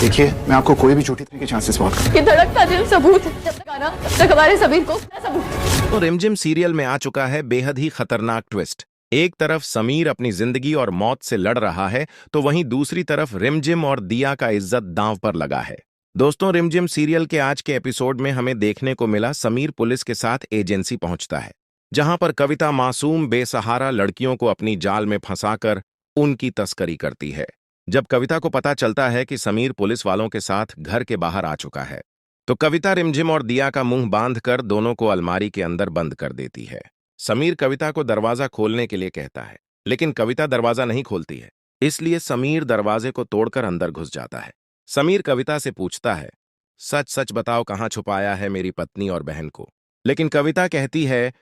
देखिए, मैं आपको कोई भी झूठी के चांसेस बहुत कम। ये धड़कता दिल सबूत है। जब तक आना तब तक हमारे समीर को सबूत। तो रिमझिम सीरियल में आ चुका है बेहद ही खतरनाक ट्विस्ट। एक तरफ समीर अपनी जिंदगी और मौत से लड़ रहा है, तो वहीं दूसरी तरफ रिमझिम और दिया का इज्जत दांव पर लगा है। दोस्तों, रिमझिम सीरियल के आज के एपिसोड में हमें देखने को मिला समीर पुलिस के साथ एजेंसी पहुंचता है, जहां पर कविता मासूम बेसहारा लड़कियों को अपनी जाल में फंसाकर उनकी तस्करी करती है। जब कविता को पता चलता है कि समीर पुलिस वालों के साथ घर के बाहर आ चुका है, तो कविता रिमझिम और दिया का मुंह बांधकर दोनों को अलमारी के अंदर बंद कर देती है। समीर कविता को दरवाजा खोलने के लिए कहता है, लेकिन कविता दरवाजा नहीं खोलती है, इसलिए समीर दरवाजे को तोड़कर अंदर घुस जाता है। समीर कविता से पूछता है, सच सच बताओ, कहाँ छुपाया है मेरी पत्नी और बहन को? लेकिन कविता कहती है,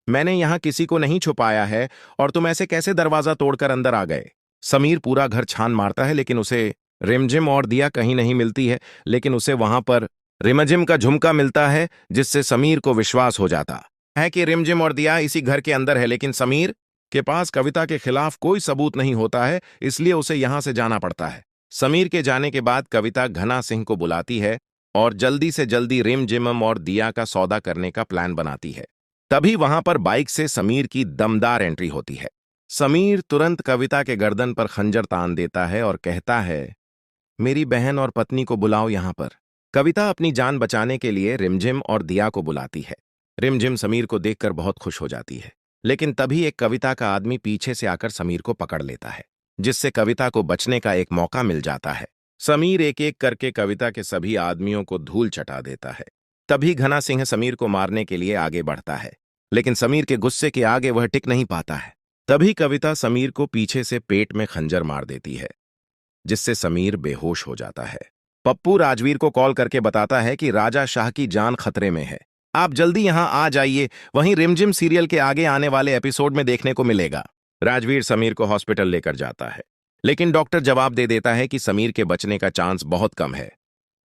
मैंने यहां किसी को नहीं छुपाया है, और तुम ऐसे कैसे दरवाजा तोड़कर अंदर आ गए? समीर पूरा घर छान मारता है, लेकिन उसे रिमझिम और दिया कहीं नहीं मिलती है, लेकिन उसे वहां पर रिमझिम का झुमका मिलता है, जिससे समीर को विश्वास हो जाता है कि रिमझिम और दिया इसी घर के अंदर है। लेकिन समीर के पास कविता के खिलाफ कोई सबूत नहीं होता है, इसलिए उसे यहां से जाना पड़ता है। समीर के जाने के बाद कविता घना सिंह को बुलाती है और जल्दी से जल्दी रिमझिम और दिया का सौदा करने का प्लान बनाती है। तभी वहां पर बाइक से समीर की दमदार एंट्री होती है। समीर तुरंत कविता के गर्दन पर खंजर तान देता है और कहता है, मेरी बहन और पत्नी को बुलाओ यहां पर। कविता अपनी जान बचाने के लिए रिमझिम और दिया को बुलाती है। रिमझिम समीर को देखकर बहुत खुश हो जाती है, लेकिन तभी एक कविता का आदमी पीछे से आकर समीर को पकड़ लेता है, जिससे कविता को बचने का एक मौका मिल जाता है। समीर एक एक करके कविता के सभी आदमियों को धूल चटा देता है। तभी घना सिंह समीर को मारने के लिए आगे बढ़ता है, लेकिन समीर के गुस्से के आगे वह टिक नहीं पाता है। तभी कविता समीर को पीछे से पेट में खंजर मार देती है, जिससे समीर बेहोश हो जाता है। पप्पू राजवीर को कॉल करके बताता है कि राजा शाह की जान खतरे में है, आप जल्दी यहां आ जाइए, वहीं रिमझिम सीरियल के आगे आने वाले एपिसोड में देखने को मिलेगा। राजवीर समीर को हॉस्पिटल लेकर जाता है, लेकिन डॉक्टर जवाब दे देता है कि समीर के बचने का चांस बहुत कम है।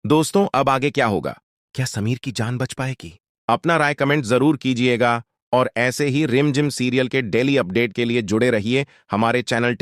दोस्तों, अब आगे क्या होगा? क्या समीर की जान बच पाएगी? अपना राय कमेंट जरूर कीजिएगा, और ऐसे ही रिमझिम सीरियल के डेली अपडेट के लिए जुड़े रहिए हमारे चैनल